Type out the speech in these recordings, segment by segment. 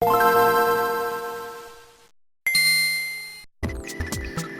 Hey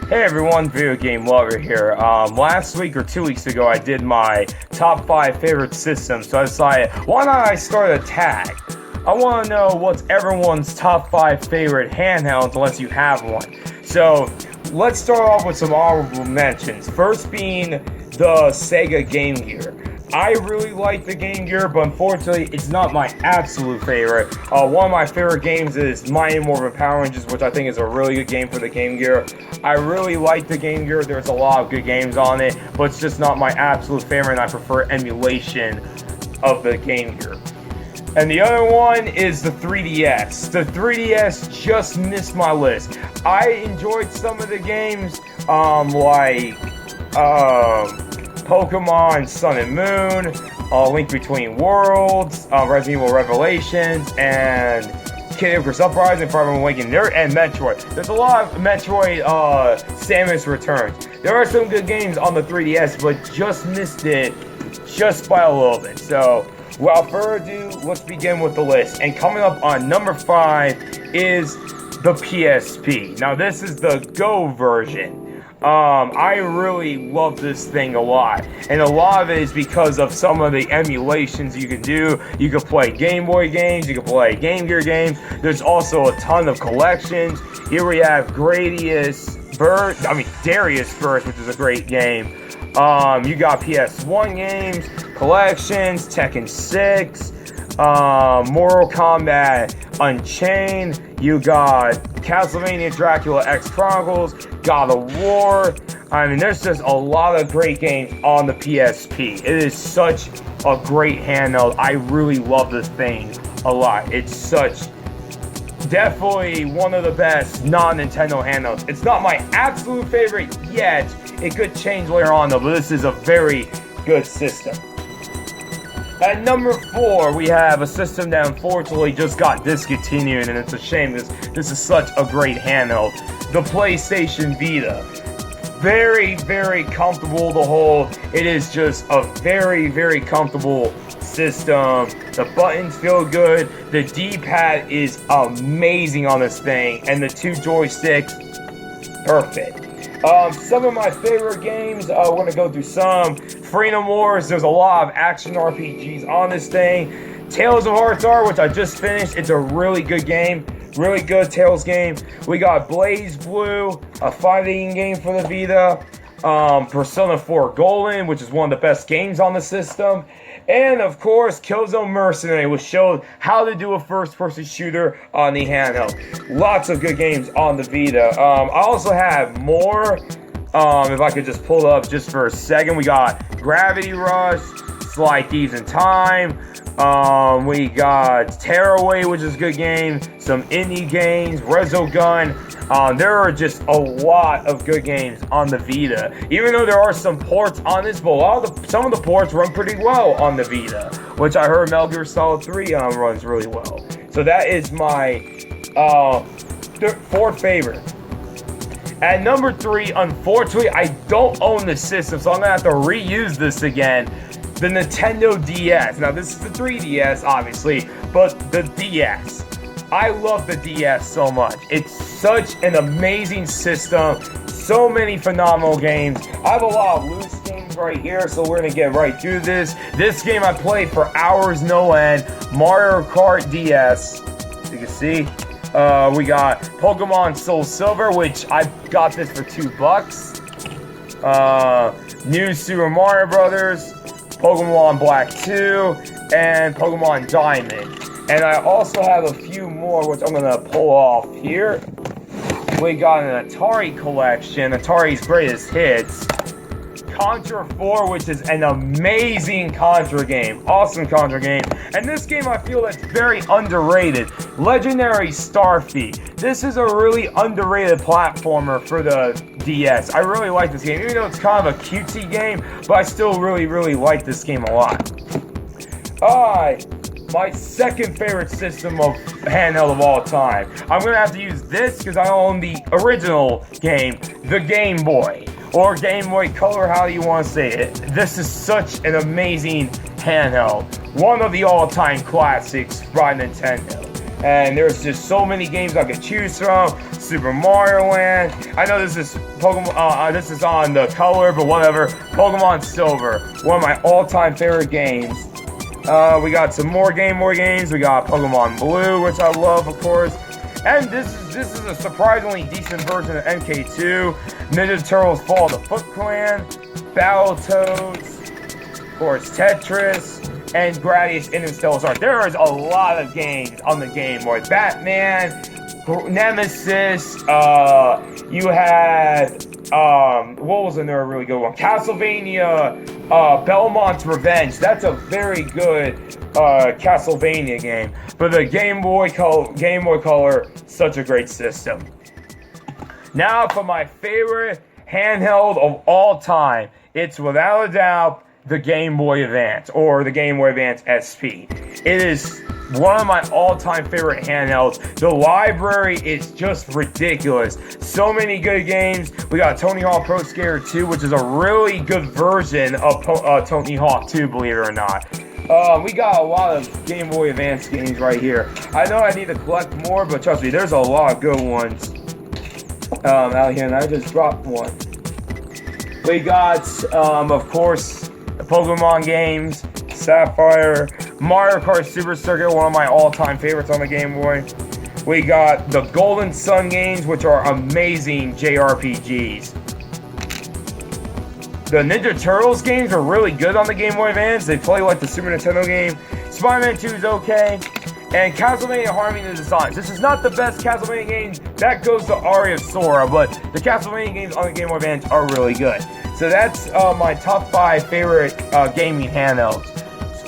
everyone, Video Game Lover here. Last week or 2 weeks ago, I did my top 5 favorite systems, so I decided, why not I start a tag? I want to know what's everyone's top 5 favorite handhelds, unless you have one. So, let's start off with some honorable mentions. First being the Sega Game Gear. I really like the Game Gear, but unfortunately, it's not my absolute favorite. One of my favorite games is Mighty Morphin Power Rangers, which I think is a really good game for the Game Gear. I really like the Game Gear. There's a lot of good games on it, but it's just not my absolute favorite, and I prefer emulation of the Game Gear. And the other one is the 3DS. The 3DS just missed my list. I enjoyed some of the games, like Pokemon Sun and Moon, Link Between Worlds, Resident Evil Revelations, and Kid Icarus Uprising, Fire Emblem Awakening, and Metroid. There's a lot of Metroid Samus Returns. There are some good games on the 3DS, but just missed it just by a little bit. So, without further ado, let's begin with the list. And coming up on number 5 is the PSP. Now, this is the Go version. I really love this thing a lot, and a lot of it is because of some of the emulations you can do. You can play Game Boy games, you can play Game Gear games. There's also a ton of collections. Here we have Darius Burst, which is a great game. You got PS1 games, collections, Tekken 6, Mortal Kombat Unchained. You got Castlevania Dracula X Chronicles, God of War. I mean, there's just a lot of great games on the PSP. It is such a great handheld. I really love this thing a lot. It's definitely one of the best non-Nintendo handhelds. It's not my absolute favorite yet. It could change later on though, but this is a very good system. At number 4, we have a system that unfortunately just got discontinued, and it's a shame because this is such a great handheld. The PlayStation Vita. Very, very comfortable to hold. It is just a very, very comfortable system. The buttons feel good. The D-pad is amazing on this thing, and the 2 joysticks, perfect. Some of my favorite games, we're going to go through some. Freedom Wars, there's a lot of action RPGs on this thing. Tales of Hearts R, which I just finished. It's a really good game. Really good Tales game. We got Blaze Blue, a fighting game for the Vita. Persona 4 Golden, which is one of the best games on the system. And of course, Killzone Mercenary, which showed how to do a first-person shooter on the handheld. Lots of good games on the Vita. I also have more. If I could just pull it up just for a second, we got Gravity Rush, Sly Thieves in Time. We got Tearaway, which is a good game. Some indie games, Resogun. There are just a lot of good games on the Vita. Even though there are some ports on this, but some of the ports run pretty well on the Vita, which I heard Metal Gear Solid 3 runs really well. So that is my 4th favorite. At number 3, unfortunately, I don't own the system, so I'm going to have to reuse this again. The Nintendo DS. Now, this is the 3DS, obviously, but the DS. I love the DS so much. It's such an amazing system. So many phenomenal games. I have a lot of loose games right here, so we're going to get right through this. This game I played for hours, no end. Mario Kart DS. You can see. We got Pokemon Soul Silver, which I got this for $2. New Super Mario Brothers, Pokemon Black 2, and Pokemon Diamond. And I also have a few more, which I'm going to pull off here. We got an Atari collection, Atari's Greatest Hits. Contra 4, which is an amazing Contra game. Awesome Contra game. And this game, I feel that's very underrated. Legendary Starfy. This is a really underrated platformer for the DS. I really like this game. Even though it's kind of a cutesy game, but I still really, really like this game a lot. Alright. My second favorite system of handheld of all time. I'm going to have to use this because I own the original game, the Game Boy. Or Game Boy Color, how you want to say it. This is such an amazing handheld. One of the all-time classics by Nintendo. And there's just so many games I could choose from. Super Mario Land. I know this is Pokemon. This is on the color, but whatever. Pokemon Silver, one of my all-time favorite games. We got some more Game Boy games. We got Pokemon Blue, which I love, of course. And this is a surprisingly decent version of MK2. Ninja Turtles Fall of the Foot Clan, Battletoads, of course Tetris, and Gradius Interstellar Stars. There is a lot of games on the Game Boy. Batman, Nemesis, you had, what was another really good one? Castlevania, Belmont's Revenge. That's a very good Castlevania game. But the Game Boy Color, such a great system. Now for my favorite handheld of all time. It's without a doubt the Game Boy Advance, or the Game Boy Advance SP. It is one of my all-time favorite handhelds. The library is just ridiculous. So many good games. We got Tony Hawk Pro Skater 2, which is a really good version of Tony Hawk 2, believe it or not. We got a lot of Game Boy Advance games right here. I know I need to collect more, but trust me, there's a lot of good ones out here, and I just dropped one. We got, of course, the Pokemon games, Sapphire, Mario Kart Super Circuit, one of my all-time favorites on the Game Boy. We got the Golden Sun games, which are amazing JRPGs. The Ninja Turtles games are really good on the Game Boy Advance. They play like the Super Nintendo game. Spider-Man 2 is okay. And Castlevania Harmony of the Designs. This is not the best Castlevania game. That goes to Aria of Sora, but the Castlevania games on the Game Boy Advance are really good. So that's my top 5 favorite gaming handhelds.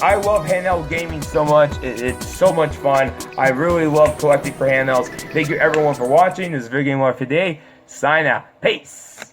I love handheld gaming so much. It's so much fun. I really love collecting for handhelds. Thank you everyone for watching. This is Video Game Life today. Sign out. Peace.